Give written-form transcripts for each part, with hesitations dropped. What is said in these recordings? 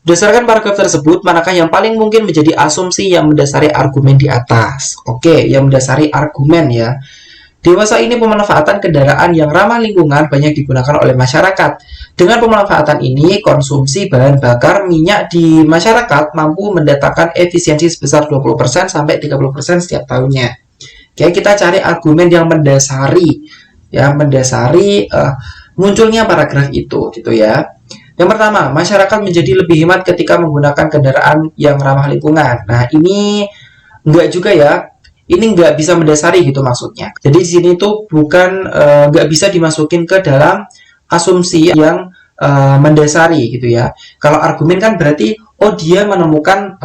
Berdasarkan paragraf tersebut, manakah yang paling mungkin menjadi asumsi yang mendasari argumen di atas? Oke, yang mendasari argumen ya. Dewasa ini pemanfaatan kendaraan yang ramah lingkungan banyak digunakan oleh masyarakat. Dengan pemanfaatan ini, konsumsi bahan bakar minyak di masyarakat mampu mendatangkan efisiensi sebesar 20% sampai 30% setiap tahunnya. Oke, kita cari argumen yang mendasari munculnya paragraf itu gitu ya. Yang pertama, masyarakat menjadi lebih hemat ketika menggunakan kendaraan yang ramah lingkungan. Nah, ini enggak juga ya. Ini enggak bisa mendasari gitu maksudnya. Jadi di sini tuh bukan enggak bisa dimasukin ke dalam asumsi yang mendasari gitu ya. Kalau argumen kan berarti oh dia menemukan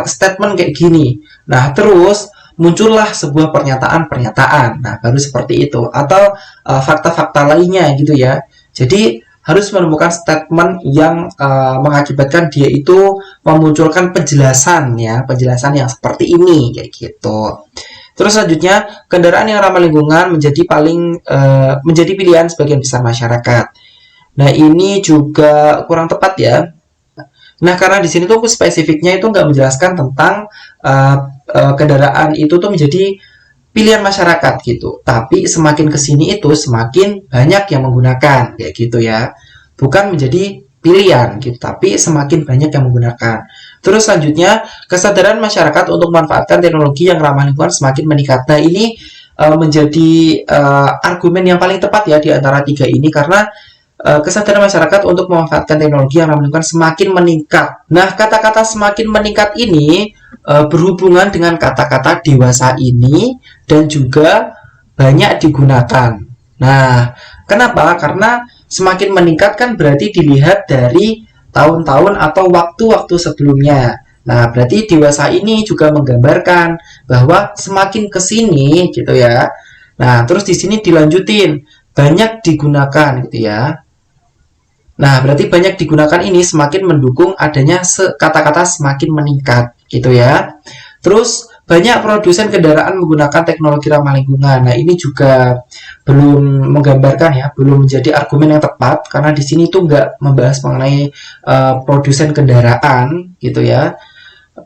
statement kayak gini. Nah, terus muncullah sebuah pernyataan-pernyataan. Nah, baru seperti itu atau fakta-fakta lainnya gitu ya. Jadi harus menemukan statement yang mengakibatkan dia itu memunculkan penjelasan yang seperti ini kayak gitu. Terus selanjutnya, kendaraan yang ramah lingkungan menjadi pilihan sebagian besar masyarakat. Nah, ini juga kurang tepat ya. Nah, karena di sini tuh spesifiknya itu nggak menjelaskan tentang kendaraan itu tuh menjadi pilihan masyarakat gitu. Tapi semakin kesini itu semakin banyak yang menggunakan kayak gitu ya. Bukan menjadi pilihan gitu, tapi semakin banyak yang menggunakan. Terus selanjutnya, kesadaran masyarakat untuk memanfaatkan teknologi yang ramah lingkungan semakin meningkat. Nah, ini menjadi argumen yang paling tepat ya di antara tiga ini karena kesadaran masyarakat untuk memanfaatkan teknologi yang ramah lingkungan semakin meningkat. Nah, kata-kata semakin meningkat ini berhubungan dengan kata-kata dewasa ini dan juga banyak digunakan. Nah, kenapa? Karena semakin meningkat kan berarti dilihat dari tahun-tahun atau waktu-waktu sebelumnya. Nah, berarti dewasa ini juga menggambarkan bahwa semakin kesini gitu ya. Nah, terus di sini dilanjutin banyak digunakan gitu ya. Nah, berarti banyak digunakan ini semakin mendukung adanya kata-kata semakin meningkat gitu ya. Terus banyak produsen kendaraan menggunakan teknologi ramah lingkungan. Nah, ini juga belum menggambarkan ya, belum menjadi argumen yang tepat karena di sini tuh nggak membahas mengenai produsen kendaraan gitu ya.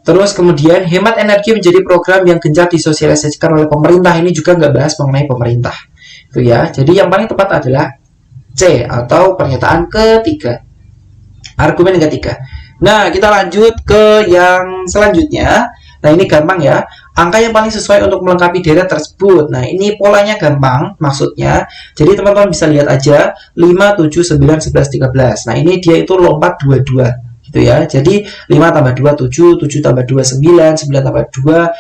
Terus kemudian hemat energi menjadi program yang gencar disosialisasikan oleh pemerintah. Ini juga nggak bahas mengenai pemerintah gitu ya. Jadi yang paling tepat adalah C atau pernyataan ketiga. Argumen yang ketiga. Nah, kita lanjut ke yang selanjutnya. Nah, ini gampang ya. Angka yang paling sesuai untuk melengkapi deret tersebut. Nah, ini polanya gampang maksudnya. Jadi teman-teman bisa lihat aja 5, 7, 9, 11, 13. Nah, ini dia itu lompat 22 gitu ya. Jadi 5 tambah 2, 7, 7 tambah 2, 9, 9 tambah 2,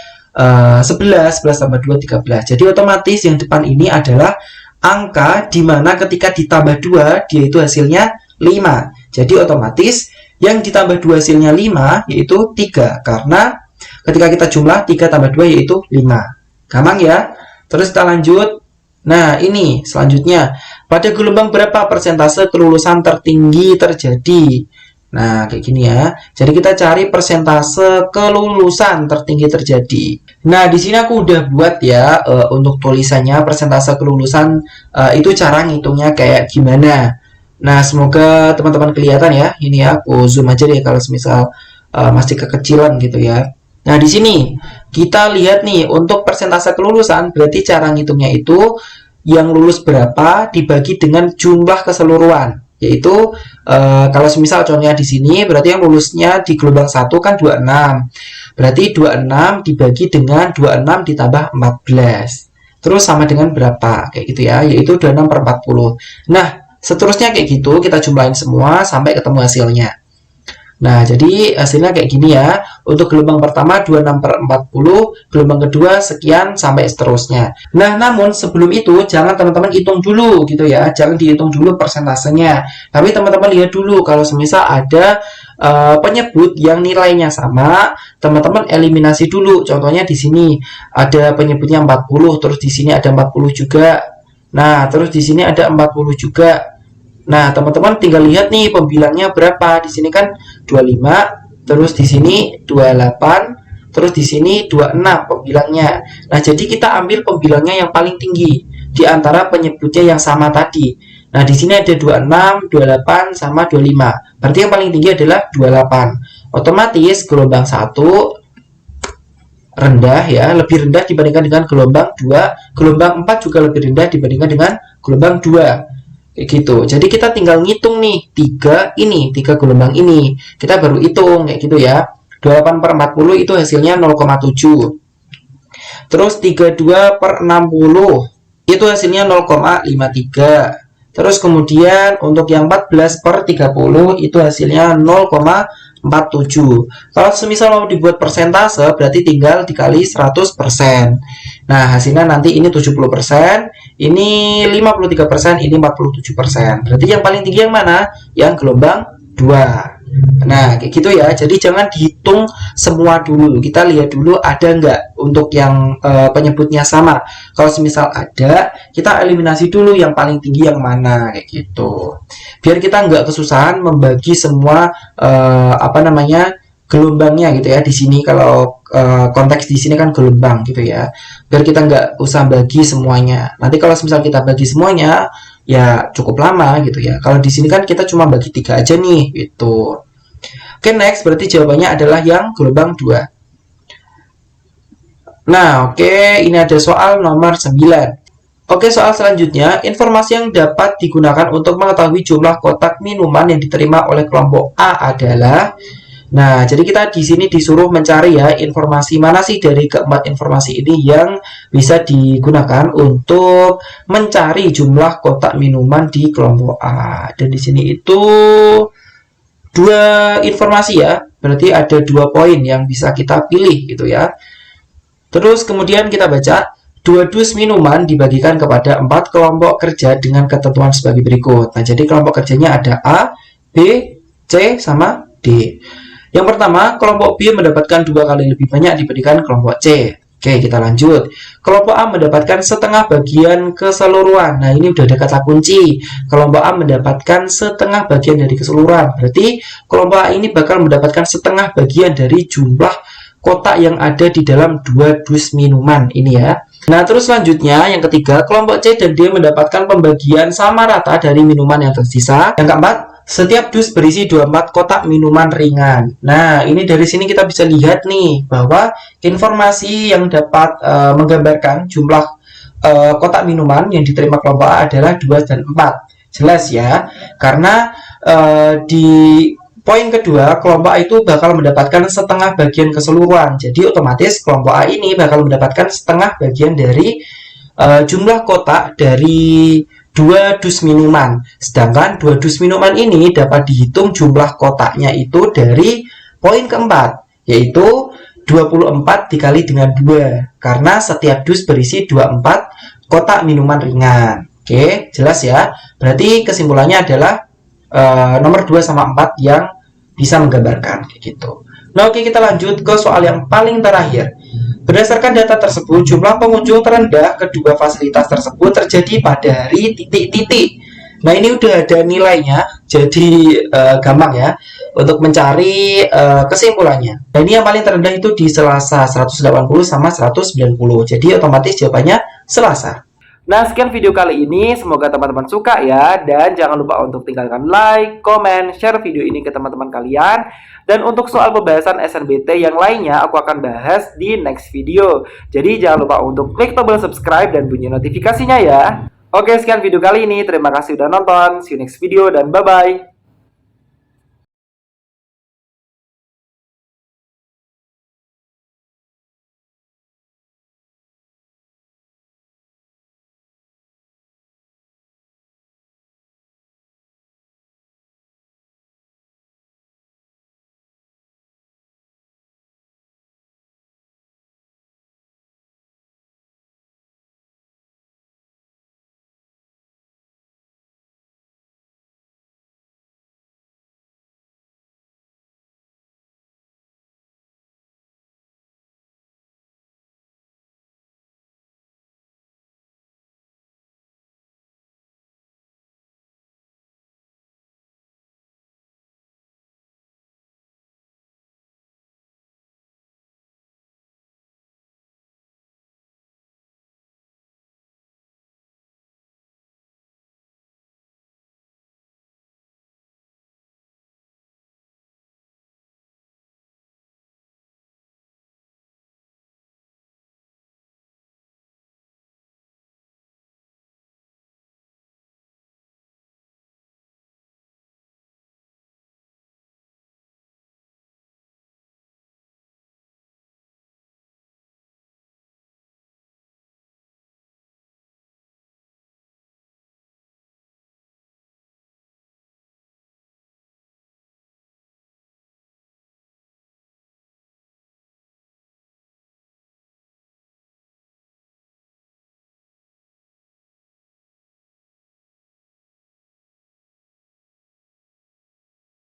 11, 11 tambah 2, 13. Jadi otomatis yang depan ini adalah angka di mana ketika ditambah 2 dia itu hasilnya 5. Jadi otomatis yang ditambah 2 hasilnya 5 yaitu 3 karena ketika kita jumlah 3 tambah 2 yaitu 5. Gampang ya. Terus kita lanjut. Nah, ini selanjutnya. Pada gelombang berapa persentase kelulusan tertinggi terjadi? Nah, kayak gini ya. Jadi kita cari persentase kelulusan tertinggi terjadi. Nah, di sini aku udah buat ya untuk tulisannya persentase kelulusan itu cara ngitungnya kayak gimana. Nah, semoga teman-teman kelihatan ya. Ini ya, aku zoom aja deh kalau misal masih kekecilan gitu ya. Nah, di sini kita lihat nih untuk persentase kelulusan berarti cara ngitungnya itu yang lulus berapa dibagi dengan jumlah keseluruhan. Yaitu kalau semisal contohnya di sini berarti yang lulusnya di gelombang 1 kan 26. Berarti 26 dibagi dengan 26 ditambah 14. Terus sama dengan berapa? Kayak gitu ya, yaitu 26 per 40. Nah, seterusnya kayak gitu kita jumlahin semua sampai ketemu hasilnya. Nah, jadi hasilnya kayak gini ya. Untuk gelombang pertama 26 per 40, gelombang kedua sekian sampai seterusnya. Nah, namun sebelum itu jangan teman-teman hitung dulu gitu ya. Jangan dihitung dulu persentasenya. Tapi teman-teman lihat dulu kalau semisal ada penyebut yang nilainya sama, teman-teman eliminasi dulu. Contohnya di sini ada penyebutnya 40, terus di sini ada 40 juga. Nah, terus di sini ada 40 juga. Nah, teman-teman tinggal lihat nih pembilangnya berapa. Di sini kan 25, terus di sini 28, terus di sini 26 pembilangnya. Nah, jadi kita ambil pembilangnya yang paling tinggi di antara penyebutnya yang sama tadi. Nah, di sini ada 26, 28 sama 25. Berarti yang paling tinggi adalah 28. Otomatis gelombang 1 rendah ya, lebih rendah dibandingkan dengan gelombang 2. Gelombang 4 juga lebih rendah dibandingkan dengan gelombang 2. Kayak gitu. Jadi kita tinggal ngitung nih, 3 gelombang ini. Kita baru hitung kayak gitu ya. 28 per 40 itu hasilnya 0,7. Terus 32 per 60 itu hasilnya 0,53. Terus kemudian untuk yang 14 per 30 itu hasilnya 0,47. Kalau semisal mau dibuat persentase berarti tinggal dikali 100%. Nah, hasilnya nanti ini 70%, ini 53%, ini 47%. Berarti yang paling tinggi yang mana? Yang gelombang 2. Nah, kayak gitu ya. Jadi jangan dihitung semua dulu. Kita lihat dulu ada nggak untuk yang penyebutnya sama. Kalau semisal ada, kita eliminasi dulu yang paling tinggi yang mana, kayak gitu. Biar kita nggak kesusahan membagi semua gelombangnya gitu ya. Di sini kalau konteks di sini kan gelombang gitu ya. Biar kita nggak usah bagi semuanya. Nanti kalau semisal kita bagi semuanya, ya cukup lama gitu ya. Kalau di sini kan kita cuma bagi 3 aja nih gitu. Oke, next berarti jawabannya adalah yang gelombang 2. Nah, oke, ini ada soal nomor 9. Oke, soal selanjutnya, informasi yang dapat digunakan untuk mengetahui jumlah kotak minuman yang diterima oleh kelompok A adalah. Nah, jadi kita di sini disuruh mencari ya informasi mana sih dari keempat informasi ini yang bisa digunakan untuk mencari jumlah kotak minuman di kelompok A. Dan di sini itu 2 informasi ya, berarti ada 2 poin yang bisa kita pilih gitu ya. Terus kemudian kita baca, 2 dus minuman dibagikan kepada 4 kelompok kerja dengan ketentuan sebagai berikut. Nah, jadi kelompok kerjanya ada A, B, C, sama D. Yang pertama, kelompok B mendapatkan 2 kali lebih banyak dibandingkan kelompok C. Oke, kita lanjut. Kelompok A mendapatkan setengah bagian keseluruhan. Nah, ini udah ada kata kunci. Kelompok A mendapatkan setengah bagian dari keseluruhan. Berarti kelompok A ini bakal mendapatkan setengah bagian dari jumlah kotak yang ada di dalam 2 dus minuman ini ya. Nah, terus selanjutnya yang ketiga, kelompok C dan D mendapatkan pembagian sama rata dari minuman yang tersisa. Yang keempat, setiap dus berisi 24 kotak minuman ringan. Nah, ini dari sini kita bisa lihat nih bahwa informasi yang dapat menggambarkan jumlah kotak minuman yang diterima kelompok A adalah 2 dan 4. Jelas ya, karena di poin kedua, kelompok A itu bakal mendapatkan setengah bagian keseluruhan. Jadi otomatis kelompok A ini bakal mendapatkan setengah bagian dari jumlah kotak dari 2 dus minuman. Sedangkan 2 dus minuman ini dapat dihitung jumlah kotaknya itu dari poin keempat, yaitu 24 dikali dengan 2. Karena setiap dus berisi 24 kotak minuman ringan. Oke, jelas ya. Berarti kesimpulannya adalah nomor 2 sama 4 yang bisa menggambarkan kayak gitu. Nah, oke, kita lanjut ke soal yang paling terakhir. Berdasarkan data tersebut, jumlah pengunjung terendah kedua fasilitas tersebut terjadi pada hari titik-titik. Nah, ini udah ada nilainya, jadi gampang ya untuk mencari kesimpulannya. Nah, ini yang paling terendah itu di Selasa 180 sama 190. Jadi otomatis jawabannya Selasa. Nah, sekian video kali ini. Semoga teman-teman suka ya. Dan jangan lupa untuk tinggalkan like, komen, share video ini ke teman-teman kalian. Dan untuk soal pembahasan SNBT yang lainnya, aku akan bahas di next video. Jadi jangan lupa untuk klik tombol subscribe dan bunyi notifikasinya ya. Oke, sekian video kali ini. Terima kasih udah nonton. See you next video dan bye-bye.